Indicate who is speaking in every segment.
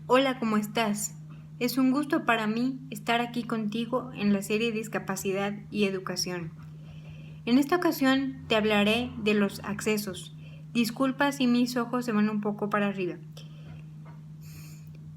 Speaker 1: Hola, ¿cómo estás? Es un gusto para mí estar aquí contigo en la serie Discapacidad y Educación. En esta ocasión te hablaré de los accesos. Disculpa si mis ojos se van un poco para arriba.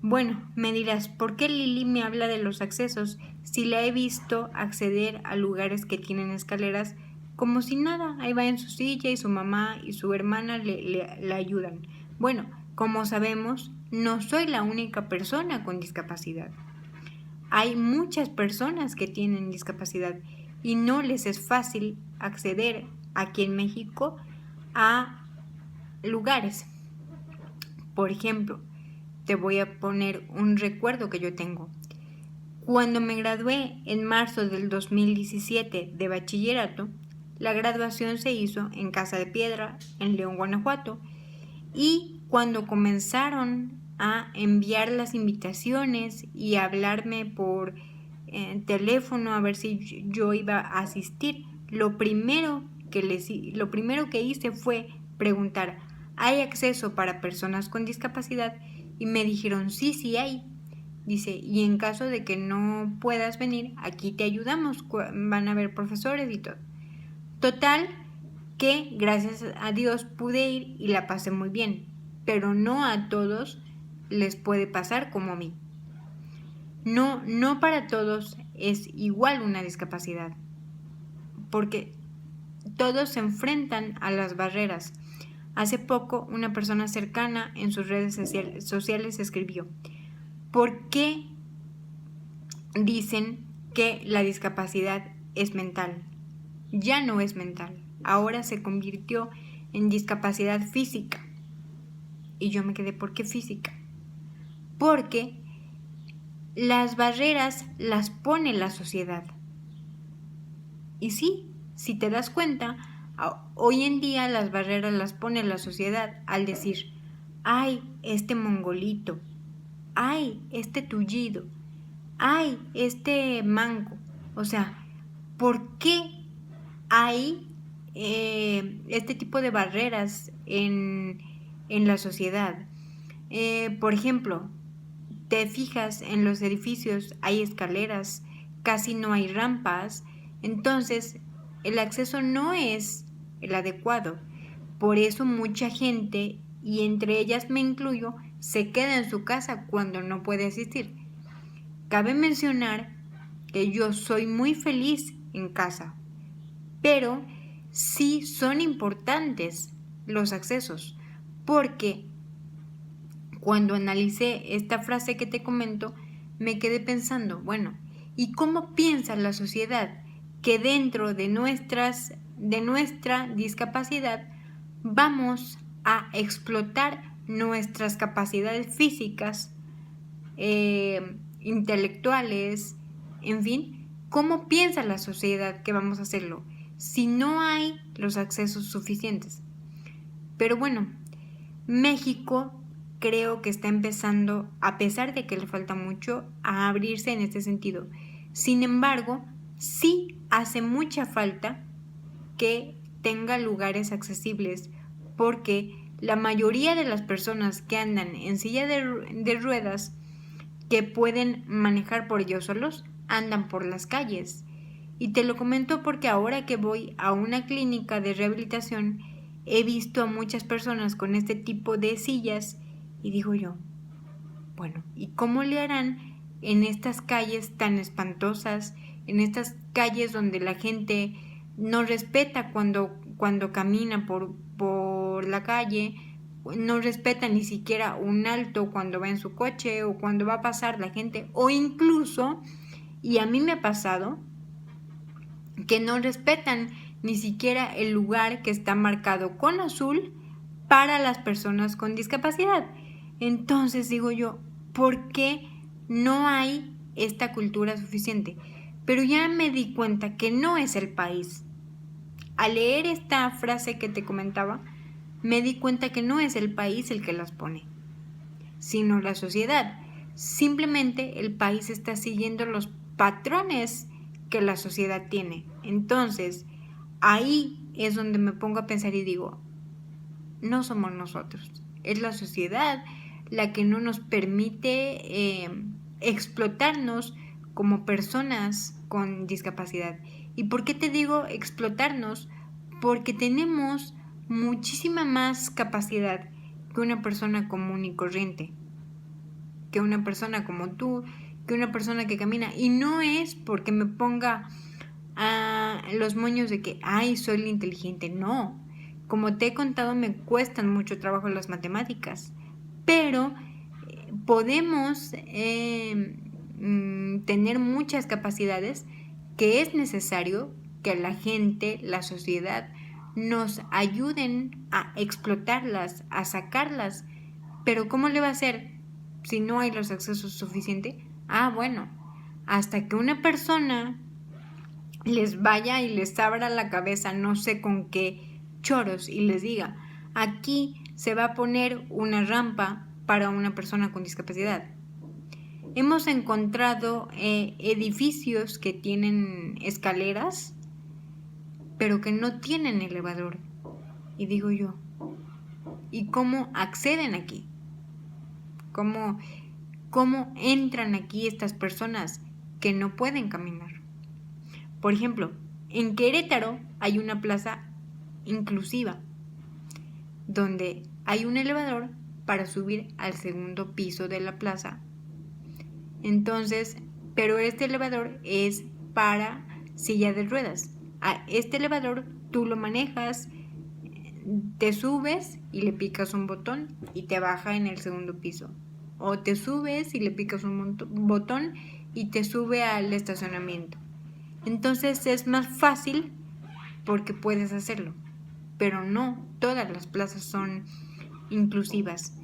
Speaker 1: Bueno, me dirás, ¿por qué Lili me habla de los accesos si la he visto acceder a lugares que tienen escaleras como si nada? Ahí va en su silla y su mamá y su hermana le ayudan. Bueno, como sabemos, no soy la única persona con discapacidad. Hay muchas personas que tienen discapacidad y no les es fácil acceder aquí en México a lugares. Por ejemplo, te voy a poner un recuerdo que yo tengo. Cuando me gradué en marzo del 2017 de bachillerato, la graduación se hizo en Casa de Piedra, en León, Guanajuato, y cuando comenzaron a enviar las invitaciones y a hablarme por teléfono a ver si yo iba a asistir, lo primero que hice fue preguntar, ¿hay acceso para personas con discapacidad? Y me dijeron, sí, sí hay. Dice, y en caso de que no puedas venir, aquí te ayudamos, van a haber profesores y todo. Total, que gracias a Dios pude ir y la pasé muy bien, pero no a todos les puede pasar como a mí. No para todos es igual una discapacidad, porque todos se enfrentan a las barreras. Hace poco una persona cercana en sus redes sociales escribió, ¿por qué dicen que la discapacidad es mental? Ya no es mental, ahora se convirtió en discapacidad física. Y yo me quedé, ¿por qué física? Porque las barreras las pone la sociedad. Y sí, si te das cuenta, hoy en día las barreras las pone la sociedad al decir, ay, este mongolito, ay, este tullido, ay, este manco. O sea, ¿por qué hay este tipo de barreras en la sociedad? Por ejemplo, te fijas en los edificios, hay escaleras, casi no hay rampas, entonces el acceso no es el adecuado. Por eso mucha gente, y entre ellas me incluyo, se queda en su casa cuando no puede asistir. Cabe mencionar que yo soy muy feliz en casa, pero sí son importantes los accesos, porque cuando analicé esta frase que te comento, me quedé pensando, bueno, ¿y cómo piensa la sociedad que dentro de nuestra discapacidad vamos a explotar nuestras capacidades físicas, intelectuales, en fin? ¿Cómo piensa la sociedad que vamos a hacerlo si no hay los accesos suficientes? Pero bueno, México creo que está empezando, a pesar de que le falta mucho, a abrirse en este sentido. Sin embargo, sí hace mucha falta que tenga lugares accesibles, porque la mayoría de las personas que andan en silla de ruedas, que pueden manejar por ellos solos, andan por las calles. Y te lo comento porque ahora que voy a una clínica de rehabilitación, he visto a muchas personas con este tipo de sillas y digo yo, bueno, ¿y cómo le harán en estas calles tan espantosas, en estas calles donde la gente no respeta cuando camina por la calle, no respeta ni siquiera un alto cuando va en su coche o cuando va a pasar la gente, o incluso, y a mí me ha pasado, que no respetan ni siquiera el lugar que está marcado con azul para las personas con discapacidad? Entonces digo yo, ¿por qué no hay esta cultura suficiente? Pero ya me di cuenta que no es el país. Al leer esta frase que te comentaba, me di cuenta que no es el país el que las pone, sino la sociedad. Simplemente el país está siguiendo los patrones que la sociedad tiene. Entonces, ahí es donde me pongo a pensar y digo, no somos nosotros, es la sociedad la que no nos permite explotarnos como personas con discapacidad. ¿Y por qué te digo explotarnos? Porque tenemos muchísima más capacidad que una persona común y corriente, que una persona como tú, que una persona que camina. Y no es porque me ponga los moños de que, ay, soy la inteligente. No, como te he contado, me cuestan mucho trabajo las matemáticas, pero podemos tener muchas capacidades que es necesario que la gente, la sociedad, nos ayuden a explotarlas, a sacarlas. Pero ¿cómo le va a hacer si no hay los accesos suficientes? Bueno, hasta que una persona les vaya y les abra la cabeza, no sé con qué choros, y les diga, aquí se va a poner una rampa para una persona con discapacidad. Hemos encontrado edificios que tienen escaleras, pero que no tienen elevador. Y digo yo, ¿y cómo acceden aquí? ¿Cómo entran aquí estas personas que no pueden caminar? Por ejemplo, en Querétaro hay una plaza inclusiva, donde hay un elevador para subir al segundo piso de la plaza. Entonces, pero este elevador es para silla de ruedas. A este elevador tú lo manejas, te subes y le picas un botón y te baja en el segundo piso. O te subes y le picas un botón y te sube al estacionamiento. Entonces es más fácil porque puedes hacerlo. Pero no todas las plazas son inclusivas.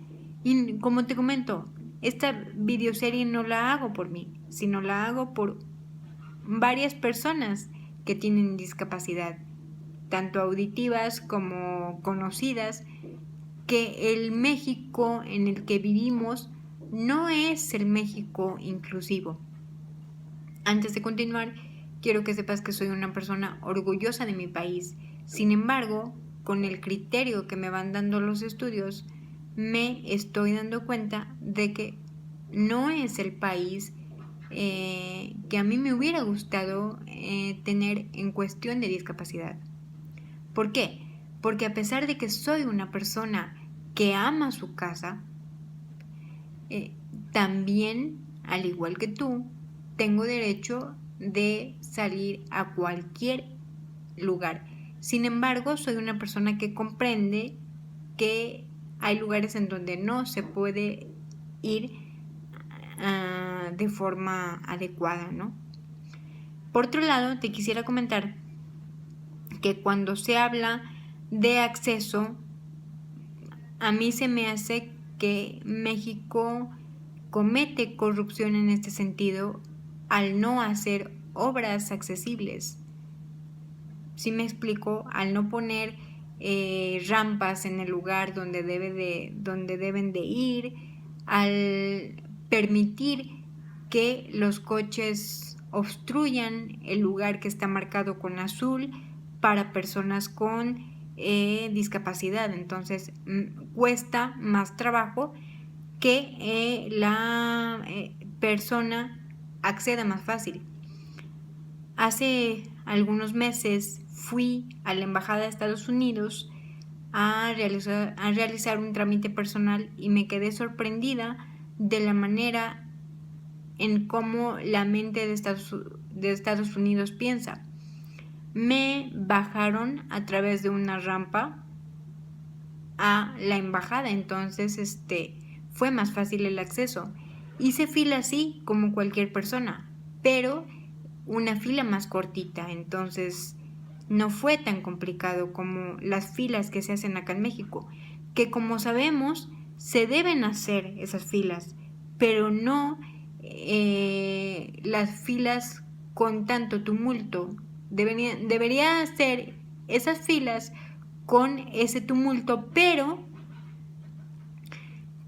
Speaker 1: Y como te comento, esta videoserie no la hago por mí, sino la hago por varias personas que tienen discapacidad, tanto auditivas como conocidas, que el México en el que vivimos no es el México inclusivo. Antes de continuar, quiero que sepas que soy una persona orgullosa de mi país. Sin embargo, con el criterio que me van dando los estudios, me estoy dando cuenta de que no es el país que a mí me hubiera gustado tener en cuestión de discapacidad. ¿Por qué? Porque a pesar de que soy una persona que ama su casa, también, al igual que tú, tengo derecho de salir a cualquier lugar. Sin embargo, soy una persona que comprende que hay lugares en donde no se puede ir de forma adecuada, ¿no? Por otro lado, te quisiera comentar que cuando se habla de acceso, a mí se me hace que México comete corrupción en este sentido al no hacer obras accesibles. ¿Sí me explico? Al no poner rampas en el lugar donde deben de ir, al permitir que los coches obstruyan el lugar que está marcado con azul para personas con discapacidad. Entonces cuesta más trabajo que la persona acceda más fácil. Hace algunos meses fui a la Embajada de Estados Unidos a realizar un trámite personal y me quedé sorprendida de la manera en cómo la mente de Estados Unidos piensa. Me bajaron a través de una rampa a la embajada, entonces fue más fácil el acceso. Hice fila así como cualquier persona, pero una fila más cortita, entonces no fue tan complicado como las filas que se hacen acá en México, que como sabemos se deben hacer esas filas, pero no las filas con tanto tumulto. Debería hacer esas filas con ese tumulto, pero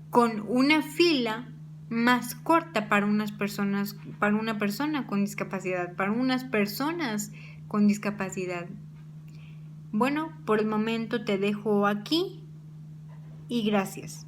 Speaker 1: con una fila más corta para una persona con discapacidad, para unas personas con discapacidad. Bueno, por el momento te dejo aquí y gracias.